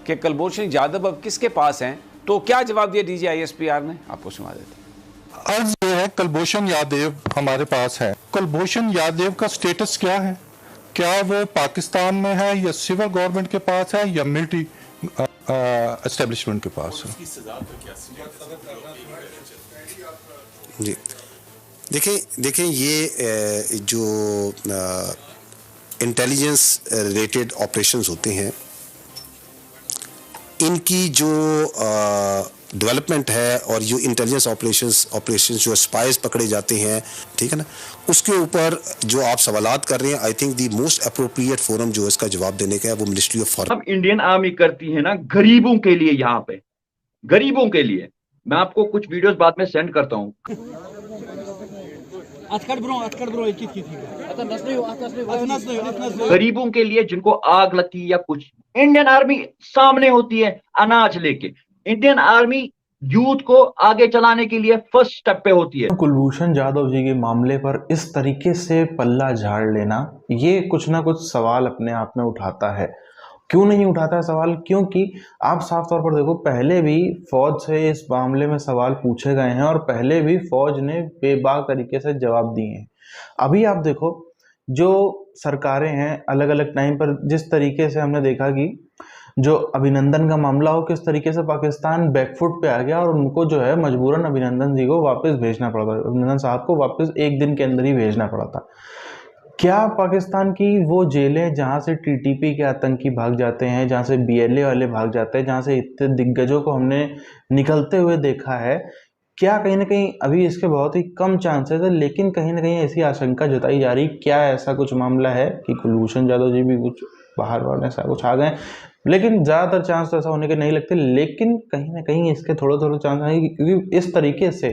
कि कुलभूषण यादव अब किसके पास हैं, तो क्या जवाब दिया DGISPR ने, आपको सुना देते हैं। अर्ज ये है, कुलभूषण यादव हमारे पास है। कुलभूषण यादव का स्टेटस क्या है? क्या वो पाकिस्तान में है या सिविल गवर्नमेंट के पास है या मिलिट्री एस्टेब्लिशमेंट के पास है? जी देखें ये जो इंटेलिजेंस रिलेटेड ऑपरेशंस होते हैं, इनकी जो डेवलपमेंट है और जो इंटेलिजेंस ऑपरेशंस जो स्पाइस पकड़े जाते हैं, ठीक है ना, उसके ऊपर जो आप सवालात कर रहे हैं, I think the most appropriate forum जो इसका जवाब देने का है वो मिनिस्ट्री ऑफ फॉरेन। अब इंडियन आर्मी करती है ना गरीबों के लिए, यहाँ पे गरीबों के लिए। मैं आपको कुछ वीडियोस बाद में सेंड करता हूँ। गरीबों के लिए जिनको आग लगती है या कुछ, इंडियन आर्मी सामने होती है अनाज लेके। इंडियन आर्मी यूथ को आगे चलाने के लिए फर्स्ट स्टेप पे होती है। कुलभूषण जाधव जी के मामले पर इस तरीके से पल्ला झाड़ लेना, ये कुछ ना कुछ सवाल अपने आप में उठाता है। क्यों नहीं उठाता है सवाल? क्योंकि आप साफ तौर पर देखो, पहले भी फौज से इस मामले में सवाल पूछे गए हैं और पहले भी फौज ने बेबाक तरीके से जवाब दिए हैं। अभी आप देखो, जो सरकारें हैं अलग अलग टाइम पर, जिस तरीके से हमने देखा कि जो अभिनंदन का मामला हो, किस तरीके से पाकिस्तान बैकफुट पे आ गया और उनको जो है मजबूरन अभिनंदन जी को वापस भेजना पड़ा था, अभिनंदन साहब को वापस एक दिन के अंदर ही भेजना पड़ा था। क्या पाकिस्तान की वो जेलें जहां से TTP के आतंकी भाग जाते हैं, जहां से BLA वाले भाग जाते हैं, जहां से इतने दिग्गजों को हमने निकलते हुए देखा है, क्या कहीं ना कहीं अभी इसके बहुत ही कम चांसेस है, लेकिन कहीं ना कहीं ऐसी आशंका जताई जा रही, क्या ऐसा कुछ मामला है कि कुलभूषण जाधव जी भी कुछ बाहर वाले ऐसा कुछ आ गए? लेकिन ज्यादातर चांस तो ऐसा होने के नहीं लगते, लेकिन कहीं ना कहीं इसके थोड़े थोड़े चांस है, क्योंकि इस तरीके से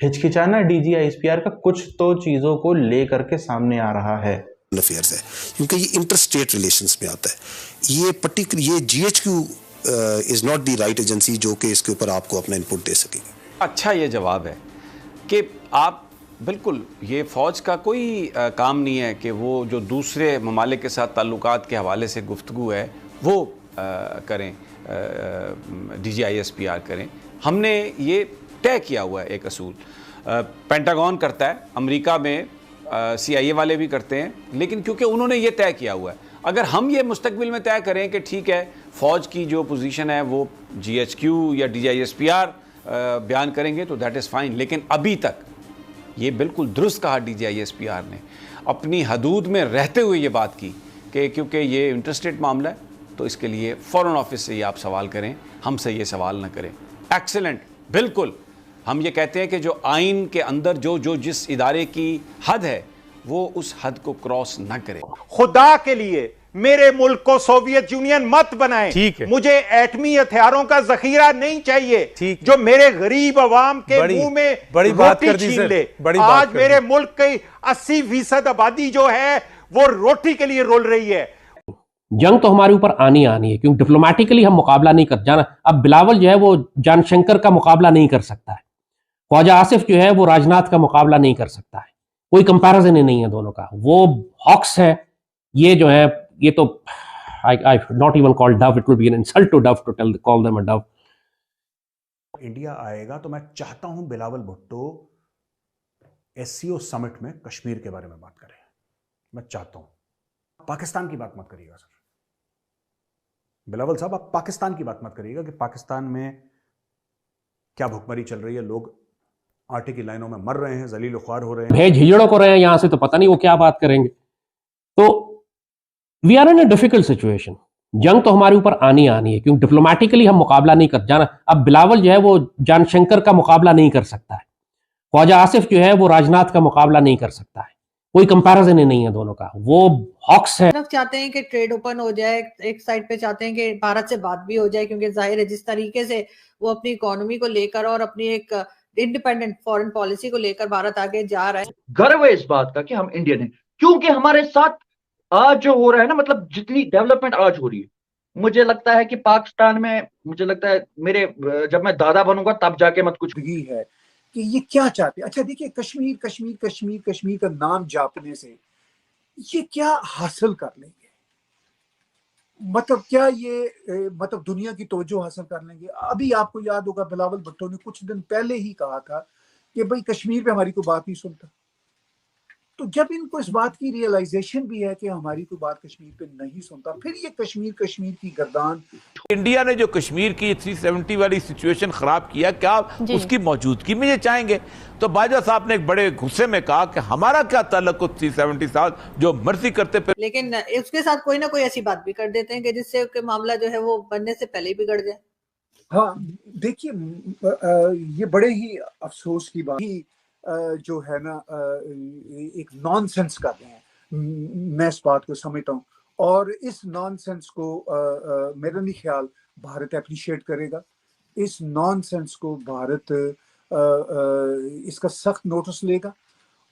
हिचकिचाना DGISPR का कुछ तो चीजों को लेकर के सामने आ रहा है। अफेयर्स है, क्योंकि ये इंटरस्टेट रिलेशंस में आता है। ये GHQ is not the right agency जो कि इसके ऊपर आपको अपना इनपुट दे सकेगी। अच्छा ये जवाब है कि आप बिल्कुल, ये फ़ौज का कोई काम नहीं है कि वो जो दूसरे ममालिक के साथ ताल्लुकात के हवाले से गुफ्तगू है वो करें, DGISPR करें। हमने ये तय किया हुआ है एक असूल, पेंटागन करता है, अमेरिका में CIA वाले भी करते हैं, लेकिन क्योंकि उन्होंने ये तय किया हुआ है, अगर हम ये मुस्तकबिल में तय करें कि ठीक है फ़ौज की जो पोजीशन है वो GHQ या DGISPR बयान करेंगे तो दैट इज़ फाइन। लेकिन अभी तक ये बिल्कुल दुरुस्त कहा DGISPR ने, अपनी हदूद में रहते हुए ये बात की कि क्योंकि ये इंटरस्टेट मामला है तो इसके लिए फ़ॉरेन ऑफिस से ये आप सवाल करें, हमसे ये सवाल ना करें। एक्सीलेंट, बिल्कुल। हम ये कहते हैं कि जो आइन के अंदर जो जिस इदारे की हद है वो उस हद को क्रॉस ना करे। खुदा के लिए मेरे मुल्क को सोवियत यूनियन मत बनाएं। ठीक है, मुझे एटमी हथियारों का जखीरा नहीं चाहिए जो मेरे गरीब अवाम के मुंह में बड़ी बात रोटी कर दी छीन ले। बड़ी आज बात मेरे मुल्क की 80% आबादी जो है वो रोटी के लिए रोल रही है। जंग तो हमारे ऊपर आनी है, क्योंकि डिप्लोमेटिकली हम मुकाबला नहीं कर जाना। अब बिलावल जो है वो जानशंकर का मुकाबला नहीं कर सकता है, ख्वाजा आसिफ जो है वो राजनाथ का मुकाबला नहीं कर सकता है, कोई कंपैरिजन ही नहीं है दोनों का। वो हॉक्स है, ये जो है ये तो I not even call dove, it would be an insult to dove to call them a dove. India आएगा तो मैं चाहता हूं बिलावल भुट्टो SCO समिट में कश्मीर के बारे में बात करें। मैं चाहता हूं पाकिस्तान की बात मत करिएगा सर, बिलावल साहब आप पाकिस्तान की बात मत करिएगा कि पाकिस्तान में क्या भुखमरी चल रही है, लोग आटे की लाइनों में मर रहे हैं, जलील ख्वार हो रहे हैं, भेज हिजड़ों को रहे हैं यहां से, तो पता नहीं वो क्या बात करेंगे। तो we are in a difficult situation. जंग तो हमारे ऊपर आनी है, क्योंकि डिप्लोमेटिकली हम मुकाबला नहीं कर जाना। अब बिलावल जो है वो जानशंकर का मुकाबला नहीं कर सकता है, ख्वाजा आसिफ जो है वो राजनाथ का मुकाबला नहीं कर सकता है, कोई कंपैरिजन ही नहीं है दोनों का। वो हॉक्स है। चाहते हैं कि ट्रेड ओपन हो जाए, एक साइड पे चाहते हैं कि भारत से बात भी हो जाए, क्योंकि जाहिर है जिस तरीके से वो अपनी इकोनॉमी को लेकर और अपनी एक इंडिपेंडेंट फॉरेन पॉलिसी को लेकर भारत आगे जा रहा है। गर्व है इस बात का कि हम इंडियन हैं, क्योंकि हमारे साथ आज जो हो रहा है ना, मतलब जितनी डेवलपमेंट आज हो रही है, मुझे लगता है कि पाकिस्तान में, मुझे लगता है मेरे जब मैं दादा बनूंगा तब जाके मत कुछ है कि ये क्या चाहते हैं। अच्छा देखिए, कश्मीर कश्मीर कश्मीर कश्मीर का नाम जापने से ये क्या हासिल कर लेंगे? मतलब क्या ये मतलब दुनिया की तवज्जो हासिल कर लेंगे? अभी आपको याद होगा बिलावल भुट्टो ने कुछ दिन पहले ही कहा था कि भाई कश्मीर पे हमारी कोई बात नहीं सुनता। तो जब इनको इस बात की रियलाइजेशन भी है कि हमारी कोई बात कश्मीर पे नहीं सुनता, फिर ये कश्मीर कश्मीर की गर्दान। इंडिया ने जो कश्मीर की 370 वाली सिचुएशन खराब किया, क्या उसकी मौजूदगी में ये चाहेंगे? तो बाजवा साहब ने एक बड़े गुस्से में कहा कि हमारा क्या ताल्लुक 370 साल, जो मर्जी करते पे। लेकिन उसके साथ कोई ना कोई ऐसी बात भी कर देते हैं कि जिससे कि मामला जो है वो बनने से पहले ही बिगड़ जाए। हाँ देखिए, ये बड़े ही अफसोस की बात ही जो है ना, एक नॉनसेंस कर रहे हैं। मैं इस बात को समझता हूँ और इस नॉनसेंस को मेरा नहीं ख्याल भारत अप्रिशिएट करेगा। इस नॉनसेंस को भारत इसका सख्त नोटिस लेगा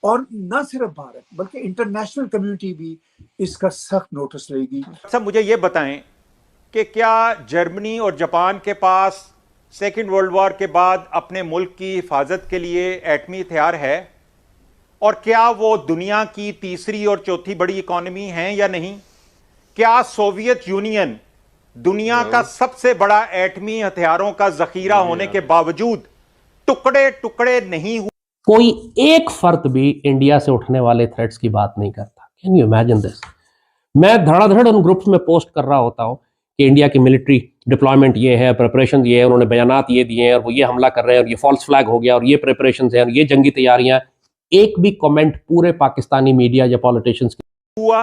और न सिर्फ भारत बल्कि इंटरनेशनल कम्युनिटी भी इसका सख्त नोटिस लेगी। अच्छा, मुझे ये बताएं कि क्या जर्मनी और जापान के पास सेकेंड वर्ल्ड वॉर के बाद अपने मुल्क की हिफाजत के लिए एटमी हथियार है? और क्या वो दुनिया की तीसरी और चौथी बड़ी इकॉनमी हैं या नहीं? क्या सोवियत यूनियन दुनिया का सबसे बड़ा एटमी हथियारों का जखीरा होने के बावजूद टुकड़े टुकड़े नहीं हुए? कोई एक फर्द भी इंडिया से उठने वाले थ्रेट्स की बात नहीं करता। Can you imagine this? मैं धड़ाधड़ उन ग्रुप्स में पोस्ट कर रहा होता हूं कि इंडिया की मिलिट्री डिप्लॉयमेंट ये है, प्रिपरेशन ये है, उन्होंने बयानात ये दिए हैं और वो ये हमला कर रहे हैं और ये फॉल्स फ्लैग हो गया और ये प्रिपरेशन है और ये जंगी तैयारियां। एक भी कमेंट पूरे पाकिस्तानी मीडिया या पॉलिटिशियंस हुआ?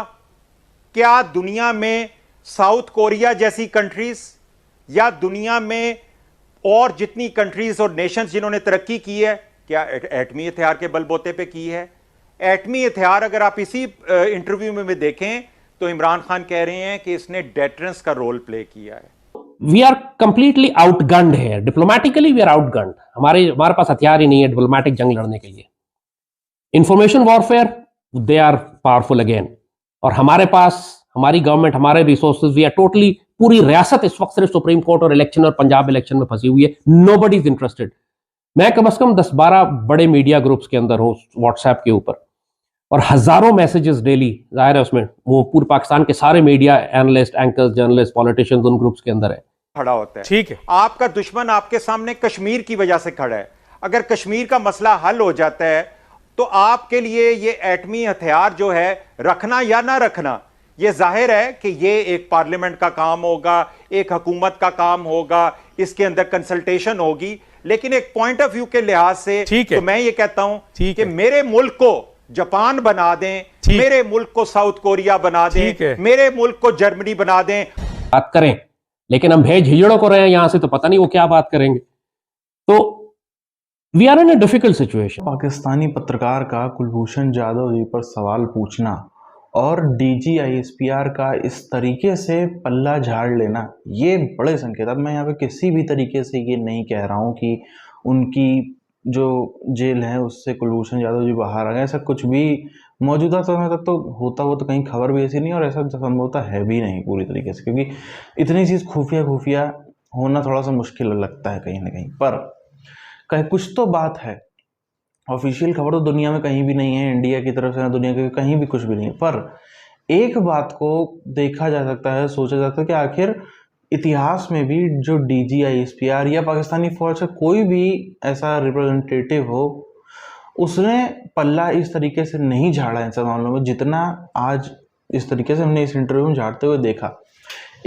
क्या दुनिया में साउथ कोरिया जैसी कंट्रीज या दुनिया में और जितनी कंट्रीज और नेशंस जिन्होंने तरक्की की है, क्या एटमी हथियार के बलबूते पे की है? एटमी हथियार अगर आप इसी इंटरव्यू में देखें तो इमरान खान कह रहे हैं कि इसने डेटरेंस का रोल प्ले किया है। वी आर कंप्लीटली आउटगन्ड है। Diplomatically we are outgunned. हमारे पास हथियार ही नहीं है डिप्लोमेटिक जंग लड़ने के लिए। Information warfare they are powerful again. और हमारे पास हमारी गवर्नमेंट, हमारे रिसोर्सेज, वी आर टोटली, पूरी रियासत इस वक्त सिर्फ सुप्रीम कोर्ट और इलेक्शन और पंजाब इलेक्शन में फंसी हुई है। Nobody is interested. मैं कम से कम 10-12 बड़े मीडिया ग्रुप्स के अंदर हूं व्हाट्सएप के ऊपर और हजारों मैसेजेस डेली, जाहिर है उसमें वो पूरे पाकिस्तान के सारे media analyst, anchors, journalist, politicians उन ग्रुप्स के अंदर है। खड़ा होता है। ठीक है, आपका दुश्मन आपके सामने कश्मीर की वजह से खड़ा है। अगर कश्मीर का मसला हल हो जाता है तो आपके लिए ये एटमी हथियार जो है रखना या ना रखना, ये जाहिर है कि ये एक पार्लियामेंट का काम होगा, एक हुकूमत का काम होगा, इसके अंदर कंसल्टेशन होगी। लेकिन एक पॉइंट ऑफ व्यू के लिहाज से तो मैं ये कहता हूं कि मेरे मुल्क को जापान बना दें, मेरे मुल्क को साउथ कोरिया बना दें, मेरे मुल्क को जर्मनी बना दें, बात करें। लेकिन हम भेज हिजड़ों को रहे हैं यहां से, तो पता नहीं वो क्या बात करेंगे। तो we are in a difficult situation. Pakistani पत्रकार का कुलभूषण जाधव जी पर सवाल पूछना और DGISPR का इस तरीके से पल्ला झाड़ लेना, ये बड़े संकेत। अब मैं यहाँ पे किसी भी तरीके से ये नहीं कह रहा हूँ कि उनकी जो जेल है उससे कुलभूषण जाधव जी बाहर आ गए, ऐसा कुछ भी मौजूदा समय तक तो होता हो तो कहीं खबर भी ऐसी नहीं, और ऐसा संभवतः है भी नहीं पूरी तरीके से, क्योंकि इतनी चीज़ खुफिया होना थोड़ा सा मुश्किल लगता है कहीं ना कहीं। पर कहीं कुछ तो बात है, ऑफिशियल खबर तो दुनिया में कहीं भी नहीं है इंडिया की तरफ से, ना दुनिया के कहीं भी कुछ भी नहीं है। पर एक बात को देखा जा सकता है, सोचा जा सकता है कि आखिर इतिहास में भी जो DGISPR या पाकिस्तानी फौज का कोई भी ऐसा रिप्रेजेंटेटिव हो, उसने पल्ला इस तरीके से नहीं झाड़ा इन सब मामलों में जितना आज इस तरीके से हमने इस इंटरव्यू में झाड़ते हुए देखा।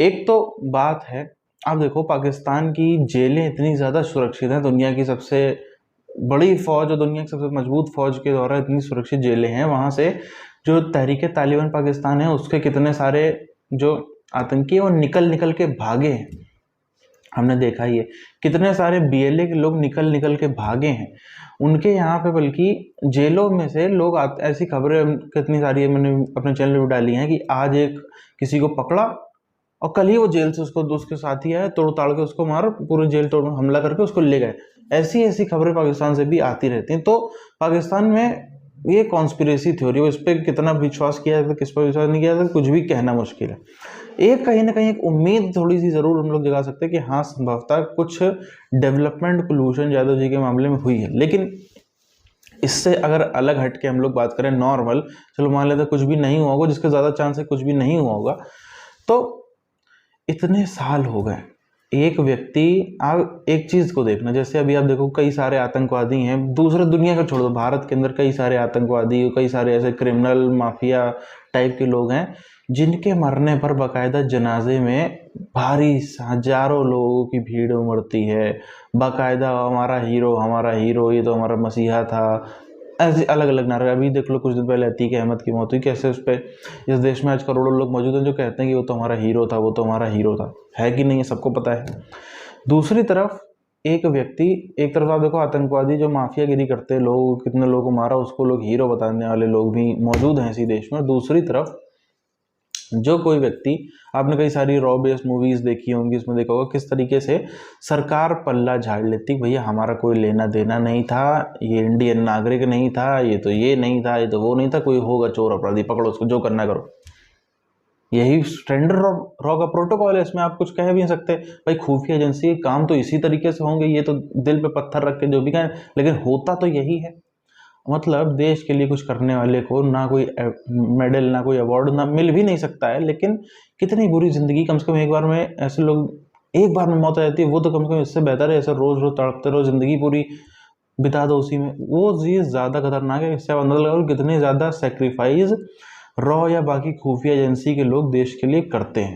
एक तो बात है, आप देखो पाकिस्तान की जेलें इतनी ज़्यादा सुरक्षित हैं, दुनिया की सबसे बड़ी फौज और दुनिया की सबसे मजबूत फौज के द्वारा इतनी सुरक्षित जेलें हैं। वहाँ से जो तहरीक तालिबान पाकिस्तान है उसके कितने सारे जो आतंकी वो निकल के भागे हैं, हमने देखा ही है। कितने सारे BLA के लोग निकल के भागे हैं उनके यहाँ पे, बल्कि जेलों में से लोग ऐसी खबरें कितनी सारी मैंने अपने चैनल पर डाली हैं कि आज एक किसी को पकड़ा और कल ही वो जेल से उसके साथी आए, तोड़ ताड़ के उसको मार, पूरे जेल तोड़ हमला करके उसको ले गए। ऐसी खबरें पाकिस्तान से भी आती रहती हैं। तो पाकिस्तान में ये कॉन्स्पिरेसी थ्योरी, इस पर कितना विश्वास किया जाता है, किस पर विश्वास नहीं किया जाता, कुछ भी कहना मुश्किल है। एक कहीं ना कहीं एक उम्मीद थोड़ी सी जरूर हम लोग जगा सकते हैं कि हाँ संभवतः कुछ डेवलपमेंट कुलभूषण जाधव जी के मामले में हुई है। लेकिन इससे अगर अलग हट के हम लोग बात करें नॉर्मल, चलो मान लेते कुछ भी नहीं हुआ होगा, जिसके ज़्यादा चांस है कुछ भी नहीं हुआ होगा, तो इतने साल हो गए, एक व्यक्ति, आप एक चीज को देखना, जैसे अभी आप देखो कई सारे आतंकवादी हैं, दूसरे दुनिया का छोड़ दो, भारत के अंदर कई सारे आतंकवादी, कई सारे ऐसे क्रिमिनल माफिया टाइप के लोग हैं जिनके मरने पर बाकायदा जनाजे में भारी हजारों लोगों की भीड़ उमड़ती है, बाकायदा हमारा हीरो, ये तो हमारा मसीहा था, ऐसे अलग अलग नारे। अभी देख लो कुछ दिन पहले अतीक अहमद की मौत हुई, कैसे उस पर इस देश में आज करोड़ों लोग मौजूद हैं जो कहते हैं कि वो तो हमारा हीरो था, वो तो हमारा हीरो था, है कि नहीं, सबको पता है। दूसरी तरफ एक व्यक्ति, एक तरफ आप देखो आतंकवादी जो माफियागिरी करते हैं, लोग कितने लोगों को मारा, उसको लोग हीरो बताने वाले लोग भी मौजूद हैं इसी देश में। दूसरी तरफ जो कोई व्यक्ति, आपने कई सारी रॉ बेस्ड मूवीज देखी होंगी, इसमें देखा होगा किस तरीके से सरकार पल्ला झाड़ लेती, भैया हमारा कोई लेना देना नहीं था, ये इंडियन नागरिक नहीं था, ये तो ये नहीं था, ये तो वो नहीं था, कोई होगा चोर अपराधी पकड़ो उसको, जो करना करो। यही स्टैंडर्ड रॉ का प्रोटोकॉल है, इसमें आप कुछ कह भी नहीं सकते। भाई खुफिया एजेंसी के काम तो इसी तरीके से होंगे, ये तो दिल पे पत्थर रख के जो भी कहें, लेकिन होता तो यही है। मतलब देश के लिए कुछ करने वाले को ना कोई मेडल, ना कोई अवार्ड, ना मिल भी नहीं सकता है, लेकिन कितनी बुरी जिंदगी, कम से कम एक बार में ऐसे लोग, एक बार में मौत आ जाती है, वो तो कम से कम इससे बेहतर है ऐसे रोज रोज तड़पते रहो, जिंदगी पूरी बिता दो उसी में, वो चीज ज्यादा खतरनाक है। इससे अंदर लगाओ कितने ज्यादा सेक्रीफाइस रॉ या बाकी खुफिया एजेंसी के लोग देश के लिए करते हैं।